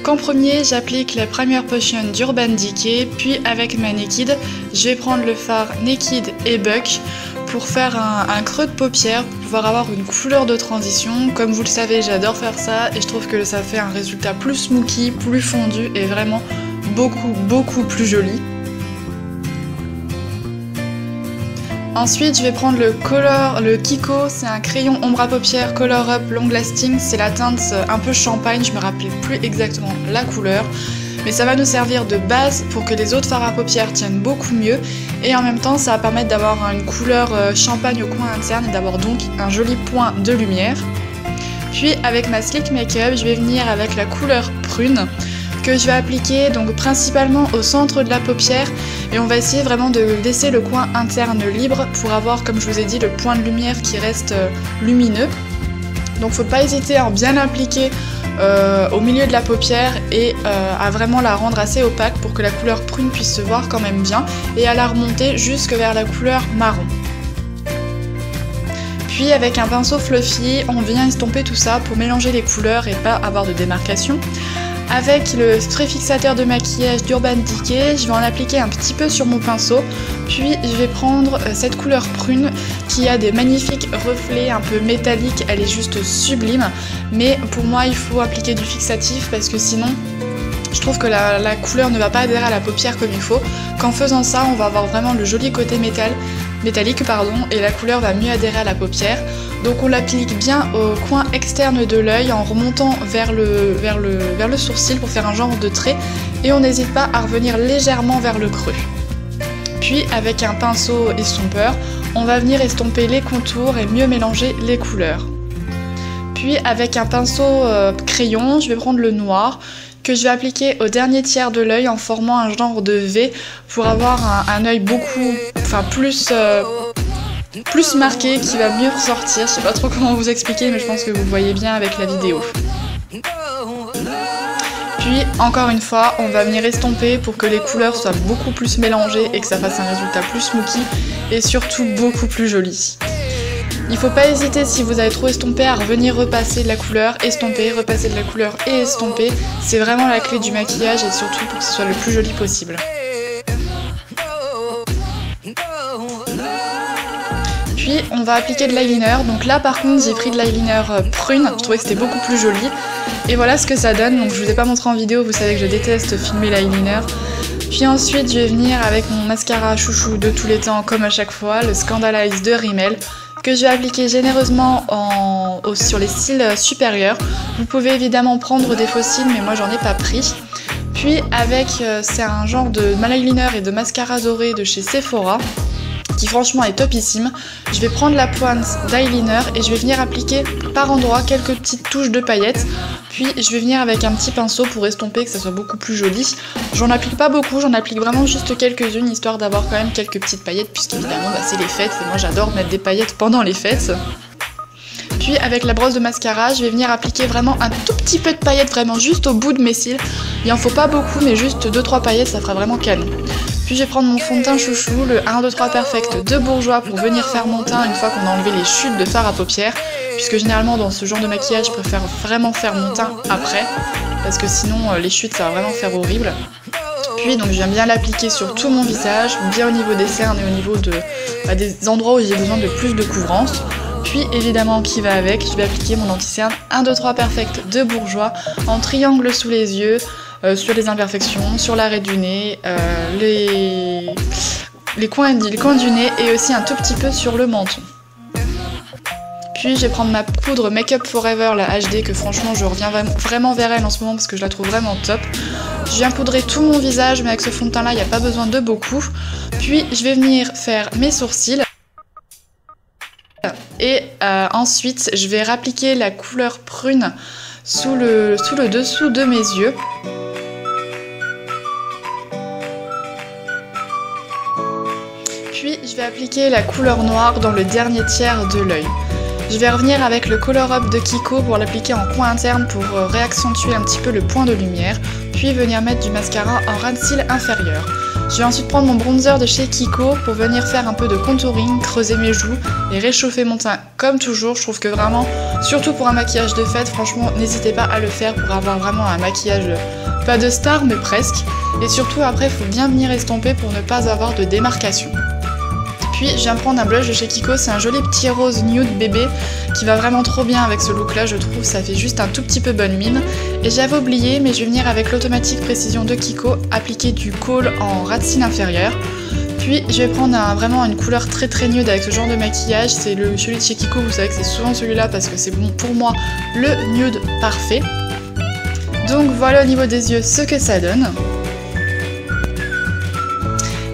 Donc en premier, j'applique la Primer Potion d'Urban Decay, puis avec ma Naked, je vais prendre le fard Naked et Buck pour faire un creux de paupière, pour pouvoir avoir une couleur de transition. Comme vous le savez, j'adore faire ça et je trouve que ça fait un résultat plus smoky, plus fondu et vraiment beaucoup plus joli. Ensuite, je vais prendre le Kiko, c'est un crayon ombre à paupières Color Up Long Lasting, c'est la teinte un peu champagne, je me rappelle plus exactement la couleur. Mais ça va nous servir de base pour que les autres fards à paupières tiennent beaucoup mieux. Et en même temps, ça va permettre d'avoir une couleur champagne au coin interne et d'avoir donc un joli point de lumière. Puis avec ma Sleek Makeup, je vais venir avec la couleur prune que je vais appliquer donc principalement au centre de la paupière. Et on va essayer vraiment de laisser le coin interne libre pour avoir, comme je vous ai dit, le point de lumière qui reste lumineux. Donc faut pas hésiter à bien l'appliquer au milieu de la paupière et à vraiment la rendre assez opaque pour que la couleur prune puisse se voir quand même bien et à la remonter jusque vers la couleur marron. Puis avec un pinceau fluffy, on vient estomper tout ça pour mélanger les couleurs et pas avoir de démarcation. Avec le spray fixateur de maquillage d'Urban Decay, je vais en appliquer un petit peu sur mon pinceau, puis je vais prendre cette couleur prune qui a des magnifiques reflets un peu métalliques, elle est juste sublime, mais pour moi il faut appliquer du fixatif parce que sinon je trouve que la couleur ne va pas adhérer à la paupière comme il faut. Qu'en faisant ça, on va avoir vraiment le joli côté métallique et la couleur va mieux adhérer à la paupière. Donc on l'applique bien au coin externe de l'œil en remontant vers le sourcil pour faire un genre de trait et on n'hésite pas à revenir légèrement vers le creux. Puis avec un pinceau estompeur, on va venir estomper les contours et mieux mélanger les couleurs. Puis avec un pinceau crayon, je vais prendre le noir que je vais appliquer au dernier tiers de l'œil en formant un genre de V pour avoir un œil plus marqué qui va mieux ressortir. Je sais pas trop comment vous expliquer mais je pense que vous voyez bien avec la vidéo. Puis encore une fois on va venir estomper pour que les couleurs soient beaucoup plus mélangées et que ça fasse un résultat plus smoky et surtout beaucoup plus joli. Il faut pas hésiter si vous avez trop estompé à revenir repasser de la couleur, estomper, repasser de la couleur et estomper. C'est vraiment la clé du maquillage et surtout pour que ce soit le plus joli possible. Puis on va appliquer de l'eyeliner, donc là par contre j'ai pris de l'eyeliner prune, je trouvais que c'était beaucoup plus joli. Et voilà ce que ça donne, donc je vous ai pas montré en vidéo, vous savez que je déteste filmer l'eyeliner. Puis ensuite je vais venir avec mon mascara chouchou de tous les temps comme à chaque fois, le Scandalize de Rimmel, que je vais appliquer généreusement sur les cils supérieurs. Vous pouvez évidemment prendre des faux cils mais moi j'en ai pas pris. Puis avec, c'est un genre de eyeliner et de mascara doré de chez Sephora, qui franchement est topissime. Je vais prendre la pointe d'eyeliner et je vais venir appliquer par endroits quelques petites touches de paillettes. Puis je vais venir avec un petit pinceau pour estomper que ça soit beaucoup plus joli. J'en applique pas beaucoup, j'en applique vraiment juste quelques-unes histoire d'avoir quand même quelques petites paillettes puisqu'évidemment c'est les fêtes et moi j'adore mettre des paillettes pendant les fêtes. Puis avec la brosse de mascara, je vais venir appliquer vraiment un tout petit peu de paillettes, vraiment juste au bout de mes cils. Il en faut pas beaucoup mais juste 2-3 paillettes, ça fera vraiment canon. Puis je vais prendre mon fond de teint chouchou, le 1, 2, 3 Perfect de Bourjois pour venir faire mon teint une fois qu'on a enlevé les chutes de fard à paupières. Puisque généralement dans ce genre de maquillage, je préfère vraiment faire mon teint après. Parce que sinon les chutes ça va vraiment faire horrible. Puis donc je viens bien l'appliquer sur tout mon visage, bien au niveau des cernes et au niveau des endroits où j'ai besoin de plus de couvrance. Puis évidemment qui va avec, je vais appliquer mon anti-cerne 1, 2, 3 Perfect de Bourjois en triangle sous les yeux. Sur les imperfections, sur l'arrêt du nez, les coins du nez et aussi un tout petit peu sur le menton. Puis je vais prendre ma poudre Make Up Forever, la HD, que franchement je reviens vraiment vers elle en ce moment parce que je la trouve vraiment top. Je viens poudrer tout mon visage mais avec ce fond de teint là il n'y a pas besoin de beaucoup. Puis je vais venir faire mes sourcils. Et ensuite je vais rappliquer la couleur prune sous le dessous de mes yeux. Puis je vais appliquer la couleur noire dans le dernier tiers de l'œil. Je vais revenir avec le Color Up de Kiko pour l'appliquer en coin interne pour réaccentuer un petit peu le point de lumière, puis venir mettre du mascara en ras de cils inférieur. Je vais ensuite prendre mon bronzer de chez Kiko pour venir faire un peu de contouring, creuser mes joues et réchauffer mon teint comme toujours. Je trouve que vraiment, surtout pour un maquillage de fête, franchement n'hésitez pas à le faire pour avoir vraiment un maquillage pas de star mais presque. Et surtout après il faut bien venir estomper pour ne pas avoir de démarcation. Puis je viens prendre un blush de chez Kiko, c'est un joli petit rose nude bébé qui va vraiment trop bien avec ce look là, je trouve, ça fait juste un tout petit peu bonne mine. Et j'avais oublié, mais je vais venir avec l'automatique précision de Kiko appliquer du kohl en ras de cils inférieur. Puis je vais prendre vraiment une couleur très nude avec ce genre de maquillage, c'est celui de chez Kiko, vous savez que c'est souvent celui-là parce que c'est bon pour moi le nude parfait. Donc voilà au niveau des yeux ce que ça donne.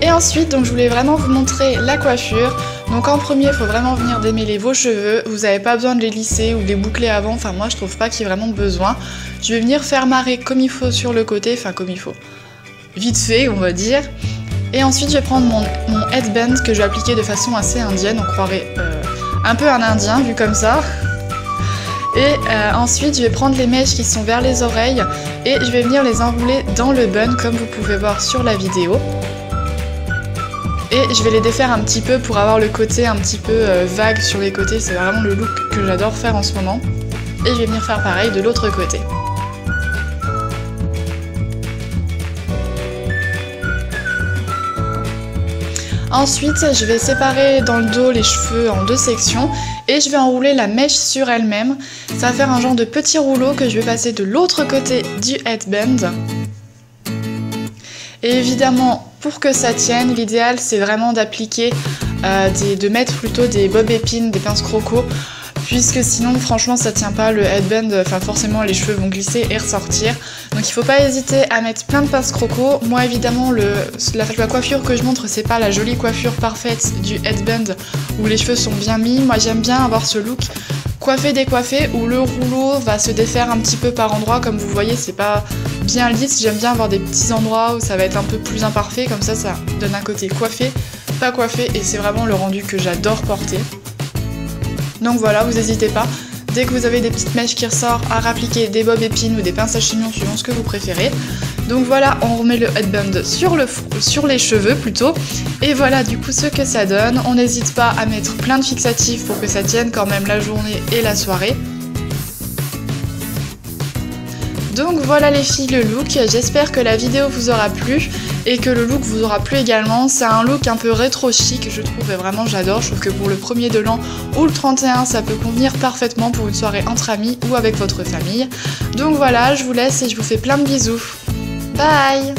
Et ensuite, donc je voulais vraiment vous montrer la coiffure. Donc en premier, il faut vraiment venir démêler vos cheveux. Vous n'avez pas besoin de les lisser ou de les boucler avant. Enfin moi, je trouve pas qu'il y ait vraiment besoin. Je vais venir faire marrer comme il faut sur le côté. Enfin comme il faut. Vite fait, on va dire. Et ensuite, je vais prendre mon headband que je vais appliquer de façon assez indienne. On croirait un peu un indien vu comme ça. Et ensuite, je vais prendre les mèches qui sont vers les oreilles. Et je vais venir les enrouler dans le bun comme vous pouvez voir sur la vidéo. Et je vais les défaire un petit peu pour avoir le côté un petit peu vague sur les côtés, c'est vraiment le look que j'adore faire en ce moment. Et je vais venir faire pareil de l'autre côté. Ensuite, je vais séparer dans le dos les cheveux en deux sections et je vais enrouler la mèche sur elle-même. Ça va faire un genre de petit rouleau que je vais passer de l'autre côté du headband. Et évidemment, pour que ça tienne, l'idéal c'est vraiment d'appliquer, de mettre plutôt des bob épines, des pinces croco, puisque sinon franchement ça tient pas, le headband, enfin forcément les cheveux vont glisser et ressortir. Donc il faut pas hésiter à mettre plein de pinces croco. Moi évidemment la coiffure que je montre c'est pas la jolie coiffure parfaite du headband où les cheveux sont bien mis. Moi j'aime bien avoir ce look coiffé décoiffé où le rouleau va se défaire un petit peu par endroits, comme vous voyez c'est pas bien lisse, j'aime bien avoir des petits endroits où ça va être un peu plus imparfait, comme ça ça donne un côté coiffé, pas coiffé et c'est vraiment le rendu que j'adore porter. Donc voilà, vous n'hésitez pas, dès que vous avez des petites mèches qui ressortent, à rappliquer des bobs épines ou des pinces à chignon suivant ce que vous préférez. Donc voilà, on remet le headband sur les cheveux plutôt. Et voilà du coup ce que ça donne. On n'hésite pas à mettre plein de fixatifs pour que ça tienne quand même la journée et la soirée. Donc voilà les filles le look, j'espère que la vidéo vous aura plu et que le look vous aura plu également. C'est un look un peu rétro chic je trouve et vraiment j'adore, je trouve que pour le 1er de l'an ou le 31 ça peut convenir parfaitement pour une soirée entre amis ou avec votre famille. Donc voilà, je vous laisse et je vous fais plein de bisous. Bye!